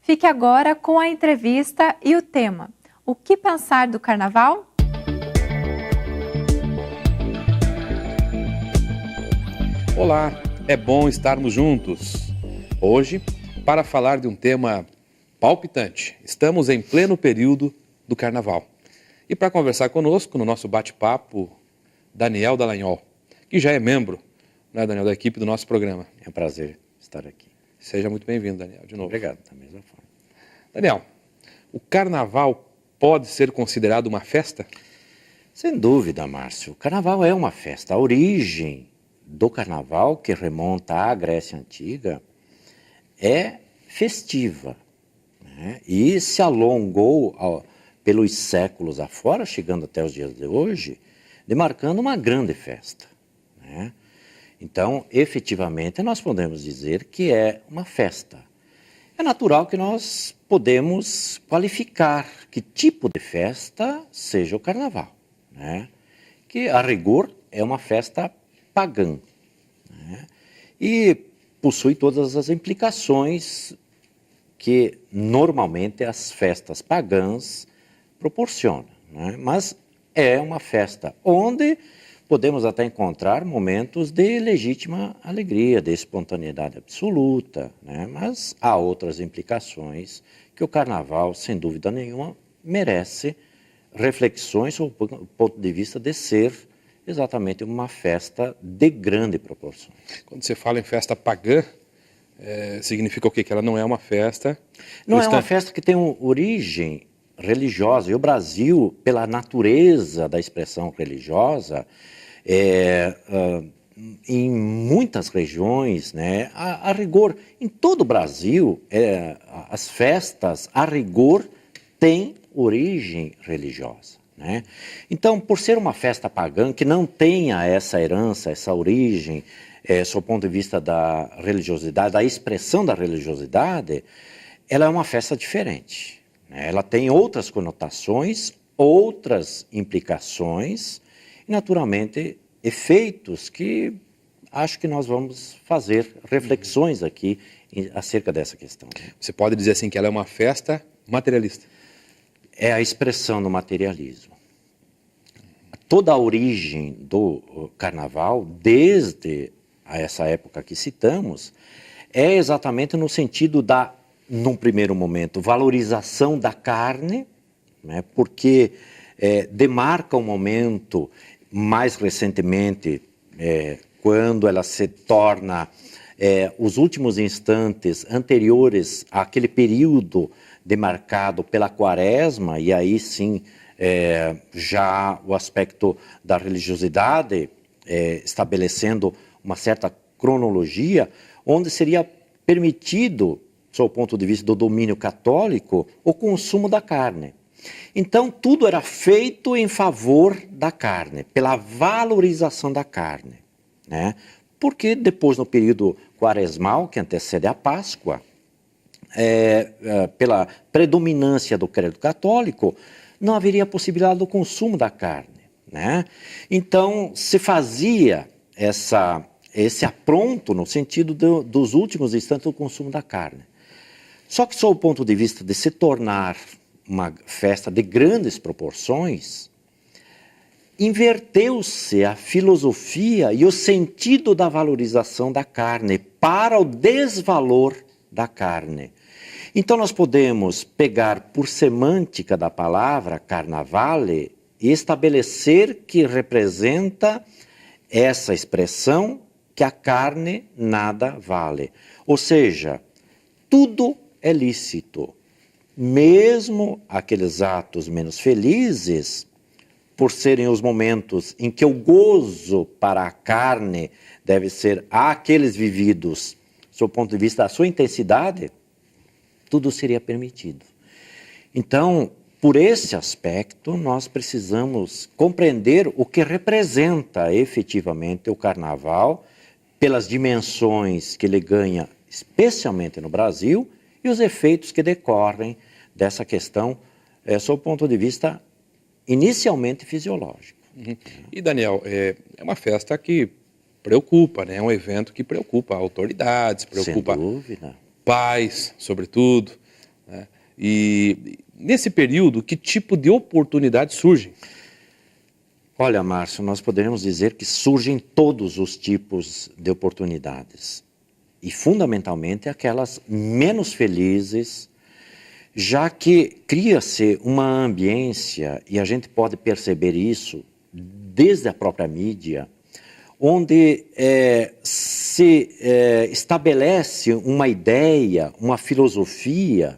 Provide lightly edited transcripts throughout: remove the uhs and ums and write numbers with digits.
Fique agora com a entrevista e o tema: o que pensar do Carnaval? Olá, é bom estarmos juntos. Hoje, para falar de um tema palpitante, estamos em pleno período do Carnaval. E para conversar conosco, no nosso bate-papo, Daniel Dallagnol, que já é membro, né, Daniel, da equipe do nosso programa. É um prazer estar aqui. Seja muito bem-vindo, Daniel, de novo. Obrigado, da mesma forma. Daniel, o Carnaval pode ser considerado uma festa? Sem dúvida, Márcio. O Carnaval é uma festa. A origem do Carnaval, que remonta à Grécia Antiga, é festiva, né? E se alongou pelos séculos afora, chegando até os dias de hoje, demarcando uma grande festa, né? Então, efetivamente, nós podemos dizer que é uma festa. É natural que nós podemos qualificar que tipo de festa seja o Carnaval, né? Que, a rigor, é uma festa pagã, né? E possui todas as implicações que, normalmente, as festas pagãs proporcionam, né? Mas é uma festa onde podemos até encontrar momentos de legítima alegria, de espontaneidade absoluta, né? Mas há outras implicações que o Carnaval, sem dúvida nenhuma, merece reflexões sob o ponto de vista de ser exatamente uma festa de grande proporção. Quando você fala em festa pagã, significa o quê? Que ela não é uma festa... Não é uma festa que tem origem religiosa. E o Brasil, pela natureza da expressão religiosa, em muitas regiões, né, a rigor, em todo o Brasil, as festas, a rigor, têm origem religiosa, né? Então, por ser uma festa pagã, que não tenha essa herança, essa origem, sob o ponto de vista da religiosidade, da expressão da religiosidade, ela é uma festa diferente, né? Ela tem outras conotações, outras implicações, e, naturalmente, efeitos que acho que nós vamos fazer reflexões aqui acerca dessa questão. Você pode dizer assim que ela é uma festa materialista? É a expressão do materialismo. Toda a origem do Carnaval, desde essa época que citamos, é exatamente no sentido da, num primeiro momento, valorização da carne, né, porque demarca um momento, mais recentemente, quando ela se torna os últimos instantes anteriores àquele período demarcado pela Quaresma, e aí sim já o aspecto da religiosidade, estabelecendo uma certa cronologia, onde seria permitido, sob o ponto de vista do domínio católico, o consumo da carne. Então, tudo era feito em favor da carne, pela valorização da carne, né? Porque depois, no período quaresmal, que antecede a Páscoa, pela predominância do credo católico, não haveria possibilidade do consumo da carne, né? Então, se fazia esse apronto no sentido dos últimos instantes do consumo da carne. Só que, sob o ponto de vista de se tornar uma festa de grandes proporções, inverteu-se a filosofia e o sentido da valorização da carne para o desvalor da carne. Então nós podemos pegar por semântica da palavra carnavale e estabelecer que representa essa expressão que a carne nada vale. Ou seja, tudo é lícito. Mesmo aqueles atos menos felizes, por serem os momentos em que o gozo para a carne deve ser aqueles vividos, sob o ponto de vista da sua intensidade, tudo seria permitido. Então, por esse aspecto, nós precisamos compreender o que representa efetivamente o Carnaval, pelas dimensões que ele ganha, especialmente no Brasil, e os efeitos que decorrem dessa questão, sob o ponto de vista inicialmente fisiológico. Uhum. E, Daniel, é uma festa que preocupa, né? É um evento que preocupa autoridades, preocupa pais, sobretudo, né? E nesse período, que tipo de oportunidades surgem? Olha, Márcio, nós poderíamos dizer que surgem todos os tipos de oportunidades. E, fundamentalmente, aquelas menos felizes, já que cria-se uma ambiência, e a gente pode perceber isso desde a própria mídia, onde se estabelece uma ideia, uma filosofia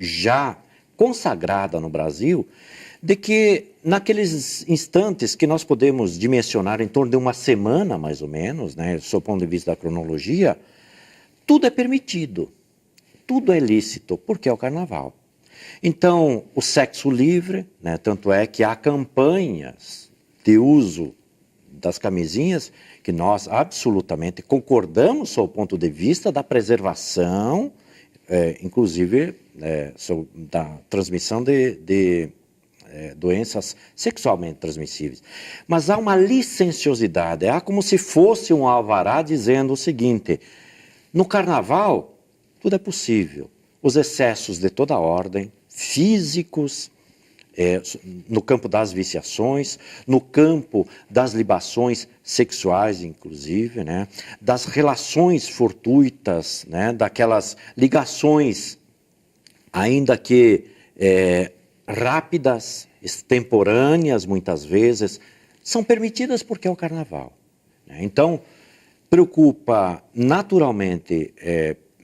já consagrada no Brasil, de que naqueles instantes que nós podemos dimensionar em torno de uma semana, mais ou menos, né, do seu ponto de vista da cronologia, tudo é permitido, tudo é lícito, porque é o carnaval. Então, o sexo livre, né, tanto é que há campanhas de uso das camisinhas que nós absolutamente concordamos sob o ponto de vista da preservação, inclusive da transmissão de doenças sexualmente transmissíveis. Mas há uma licenciosidade, há como se fosse um alvará dizendo o seguinte: no carnaval tudo é possível, os excessos de toda ordem, físicos, no campo das viciações, no campo das libações sexuais, inclusive, né, das relações fortuitas, né, daquelas ligações, ainda que rápidas, extemporâneas, muitas vezes, são permitidas porque é o carnaval. Então, preocupa naturalmente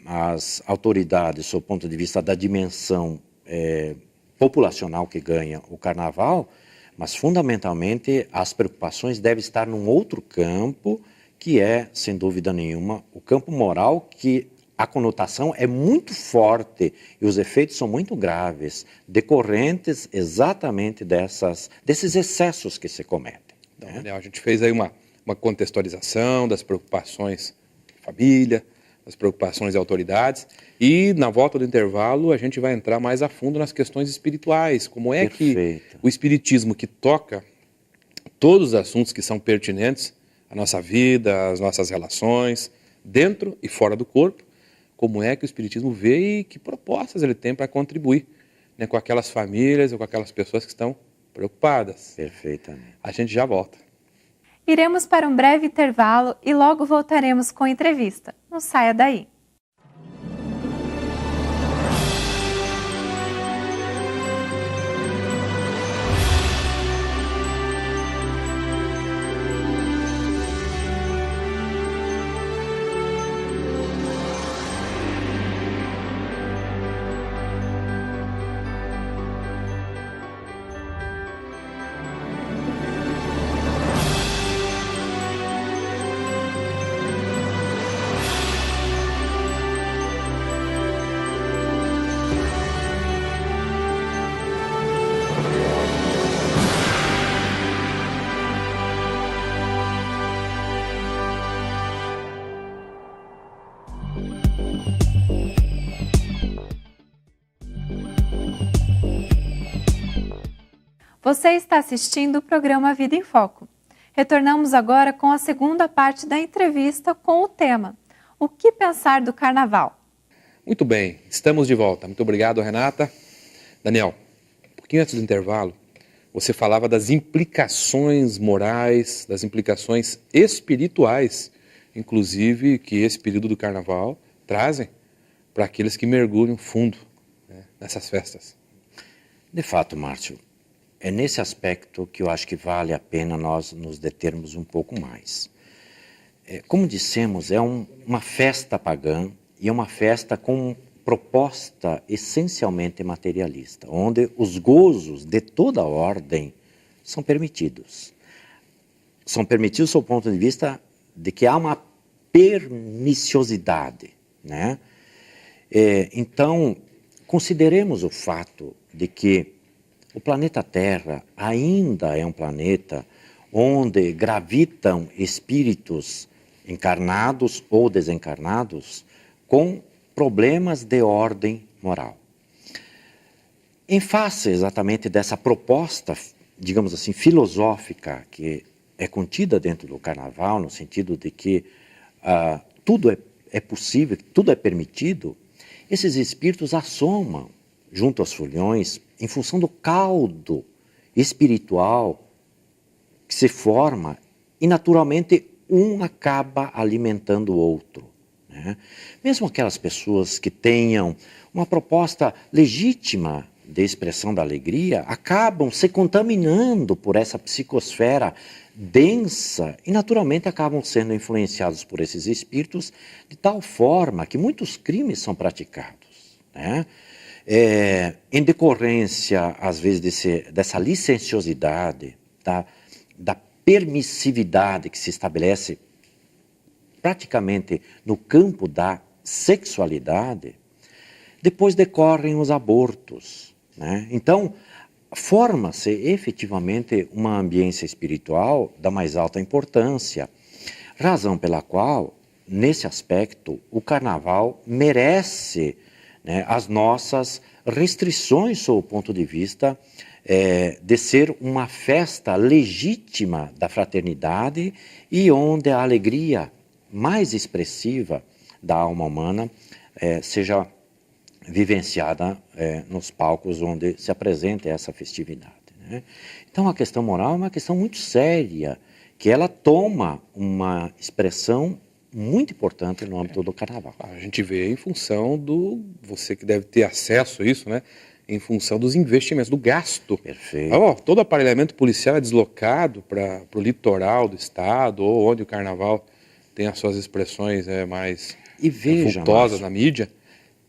as autoridades, sob o ponto de vista da dimensão populacional que ganha o carnaval, mas fundamentalmente as preocupações devem estar num outro campo, que é, sem dúvida nenhuma, o campo moral, que a conotação é muito forte e os efeitos são muito graves, decorrentes exatamente desses excessos que se cometem. Então, Daniel, a gente fez aí uma contextualização das preocupações da família, das preocupações de autoridades, e na volta do intervalo a gente vai entrar mais a fundo nas questões espirituais, como é Perfeito. Que o espiritismo, que toca todos os assuntos que são pertinentes à nossa vida, às nossas relações, dentro e fora do corpo, como é que o espiritismo vê e que propostas ele tem para contribuir, né, com aquelas famílias ou com aquelas pessoas que estão preocupadas. Perfeitamente. A gente já volta. Iremos para um breve intervalo e logo voltaremos com a entrevista. Não saia daí. Você está assistindo o programa Vida em Foco. Retornamos agora com a segunda parte da entrevista com o tema: o que pensar do carnaval? Muito bem, estamos de volta. Muito obrigado, Renata. Daniel, um pouquinho antes do intervalo, você falava das implicações morais, das implicações espirituais, inclusive, que esse período do carnaval trazem para aqueles que mergulham fundo, né, nessas festas. De fato, Márcio, é nesse aspecto que eu acho que vale a pena nós nos determos um pouco mais. Como dissemos, é uma festa pagã e é uma festa com proposta essencialmente materialista, onde os gozos de toda ordem são permitidos. São permitidos sob o ponto de vista de que há uma perniciosidade, né? Então, consideremos o fato de que o planeta Terra ainda é um planeta onde gravitam espíritos encarnados ou desencarnados com problemas de ordem moral. Em face exatamente dessa proposta, digamos assim, filosófica que é contida dentro do carnaval, no sentido de que tudo é possível, tudo é permitido, esses espíritos assomam junto aos folhões em função do caldo espiritual que se forma e, naturalmente, um acaba alimentando o outro, né? Mesmo aquelas pessoas que tenham uma proposta legítima de expressão da alegria, acabam se contaminando por essa psicosfera densa e, naturalmente, acabam sendo influenciados por esses espíritos de tal forma que muitos crimes são praticados, né? Em decorrência, às vezes, dessa licenciosidade, da permissividade que se estabelece praticamente no campo da sexualidade, depois decorrem os abortos, né? Então, forma-se efetivamente uma ambiência espiritual da mais alta importância, razão pela qual, nesse aspecto, o carnaval merece, né, as nossas restrições sob o ponto de vista de ser uma festa legítima da fraternidade e onde a alegria mais expressiva da alma humana seja vivenciada nos palcos onde se apresenta essa festividade, né? Então a questão moral é uma questão muito séria, que ela toma uma expressão muito importante no âmbito do carnaval. A gente vê em função você que deve ter acesso a isso, né? Em função dos investimentos, do gasto. Perfeito. Todo aparelhamento policial é deslocado para o litoral do estado, ou onde o carnaval tem as suas expressões mais vultosas na mídia.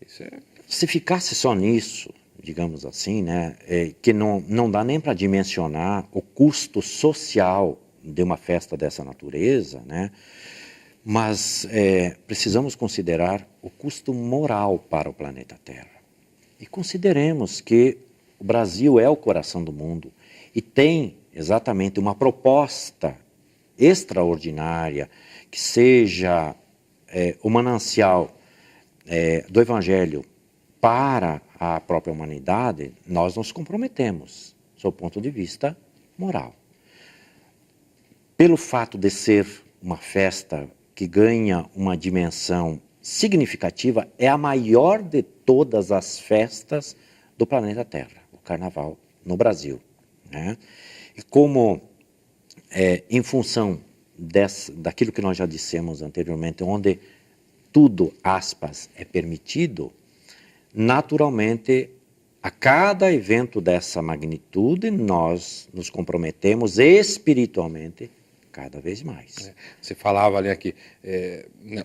Isso Se ficasse só nisso, digamos assim, né, que não dá nem para dimensionar o custo social de uma festa dessa natureza, né, mas precisamos considerar o custo moral para o planeta Terra. E consideremos que o Brasil é o coração do mundo e tem exatamente uma proposta extraordinária que seja o manancial do Evangelho para a própria humanidade. Nós nos comprometemos, sob o ponto de vista moral. Pelo fato de ser uma festa que ganha uma dimensão significativa, é a maior de todas as festas do planeta Terra, o Carnaval no Brasil, né? E como, em função daquilo que nós já dissemos anteriormente, onde tudo, aspas, é permitido, naturalmente, a cada evento dessa magnitude, nós nos comprometemos espiritualmente cada vez mais. Você falava ali aqui,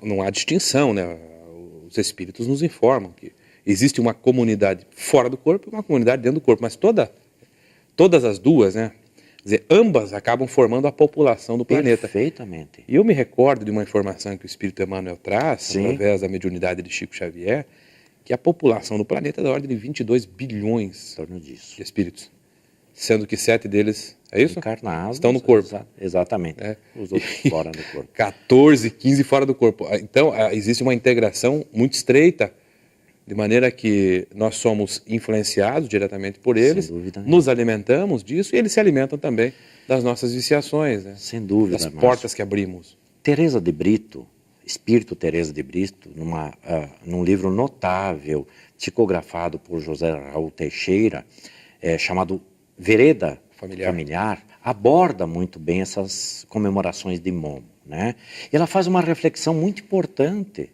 não há distinção, né? Os espíritos nos informam que existe uma comunidade fora do corpo e uma comunidade dentro do corpo, mas todas as duas, né? Quer dizer, ambas acabam formando a população do planeta. Perfeitamente. E eu me recordo de uma informação que o Espírito Emmanuel traz, Sim, através da mediunidade de Chico Xavier, que a população do planeta é da ordem de 22 bilhões em torno disso. de espíritos, sendo que 7 deles, é isso? Encarnados. Estão no corpo. Exatamente. Os outros fora do corpo. 14, 15 fora do corpo. Então, existe uma integração muito estreita, de maneira que nós somos influenciados diretamente por eles, nos alimentamos disso e eles se alimentam também das nossas viciações, né? Sem dúvida, das portas que abrimos. Teresa de Brito, Espírito Teresa de Brito, num livro notável, psicografado por José Raul Teixeira, chamado Vereda Familiar, aborda muito bem essas comemorações de Momo, né? E ela faz uma reflexão muito importante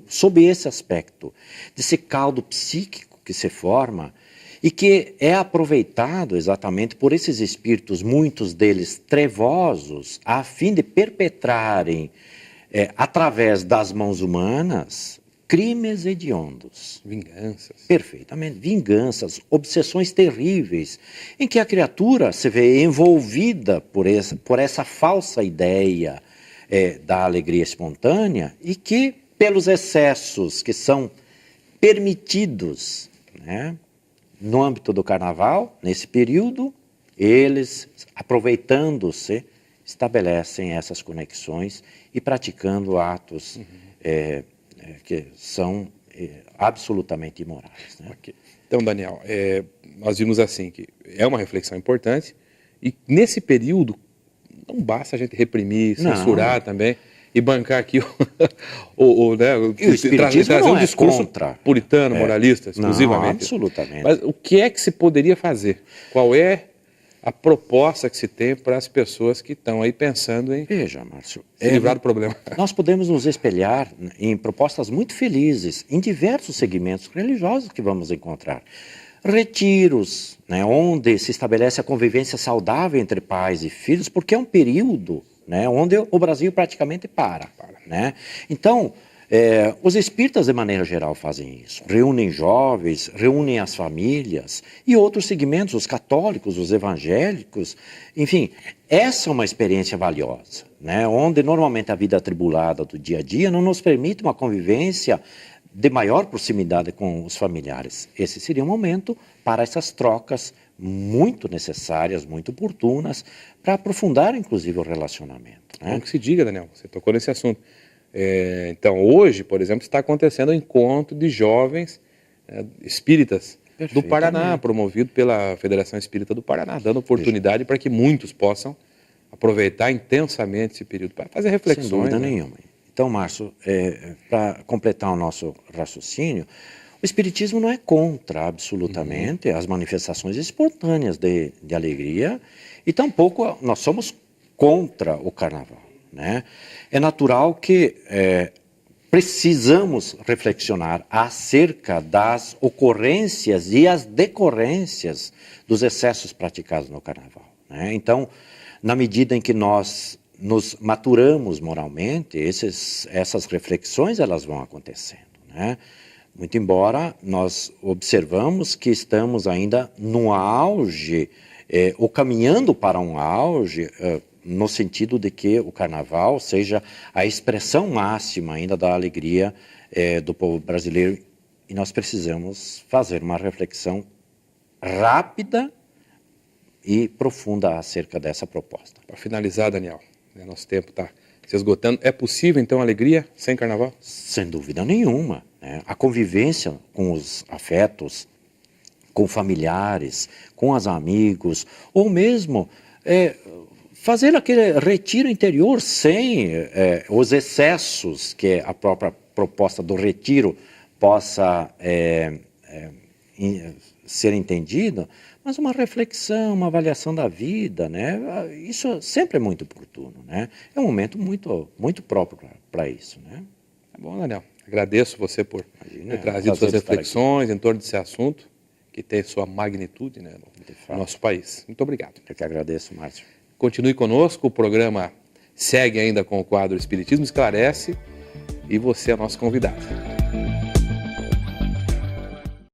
sob esse aspecto, desse caldo psíquico que se forma e que é aproveitado exatamente por esses espíritos, muitos deles trevosos, a fim de perpetrarem, através das mãos humanas, crimes hediondos. Vinganças. Perfeitamente. Vinganças, obsessões terríveis, em que a criatura se vê envolvida por essa falsa ideia da alegria espontânea e que, pelos excessos que são permitidos, né, no âmbito do carnaval, nesse período, eles, aproveitando-se, estabelecem essas conexões e praticando atos que são absolutamente imorais, né? Okay. Então, Daniel, nós vimos assim que é uma reflexão importante e nesse período não basta a gente reprimir, censurar também. e bancar aqui E o espiritismo trazer não um é discurso contra. puritano, moralista, Não, exclusivamente. absolutamente. Mas o que é que se poderia fazer? Qual é a proposta que se tem para as pessoas que estão aí pensando em Veja, Márcio, se livrar do problema? nós podemos nos espelhar em propostas muito felizes em diversos segmentos religiosos que vamos encontrar. Retiros, né, onde se estabelece a convivência saudável entre pais e filhos, porque é um período, né, onde o Brasil praticamente para. Né? Então, os espíritas, de maneira geral, fazem isso. Reúnem jovens, reúnem as famílias e outros segmentos, os católicos, os evangélicos. Enfim, essa é uma experiência valiosa, né? Onde normalmente a vida atribulada do dia a dia não nos permite uma convivência de maior proximidade com os familiares. Esse seria um momento para essas trocas muito necessárias, muito oportunas, para aprofundar, inclusive, o relacionamento. Né? Bom que se diga, Daniel, você tocou nesse assunto. Então, hoje, por exemplo, está acontecendo o encontro de jovens espíritas do Paraná, promovido pela Federação Espírita do Paraná, dando oportunidade para que muitos possam aproveitar intensamente esse período para fazer reflexões. Sem dúvida nenhuma. Então, Márcio, para completar o nosso raciocínio, o Espiritismo não é contra, absolutamente, as manifestações espontâneas de alegria, e tampouco nós somos contra o Carnaval. Né? É natural que precisamos reflexionar acerca das ocorrências e as decorrências dos excessos praticados no Carnaval. Né? Então, na medida em que nós nos maturamos moralmente, essas reflexões elas vão acontecendo. Né? Muito embora nós observamos que estamos ainda no auge, ou caminhando para um auge, no sentido de que o Carnaval seja a expressão máxima ainda da alegria do povo brasileiro, e nós precisamos fazer uma reflexão rápida e profunda acerca dessa proposta. Para finalizar, Daniel, nosso tempo está se esgotando. É possível, então, alegria sem Carnaval? Sem dúvida nenhuma. Né? A convivência com os afetos, com familiares, com os amigos, ou mesmo fazer aquele retiro interior sem os excessos que a própria proposta do retiro possa ser entendida, mas uma reflexão, uma avaliação da vida, né? Isso sempre é muito oportuno, né? É um momento muito, muito próprio para isso, né? Tá bom, Daniel. Agradeço você por ter trazido suas prazer reflexões em torno desse assunto, que tem sua magnitude, né, no nosso país. Muito obrigado. Eu que agradeço, Márcio. Continue conosco, o programa segue ainda com o quadro Espiritismo Esclarece, e você é nosso convidado.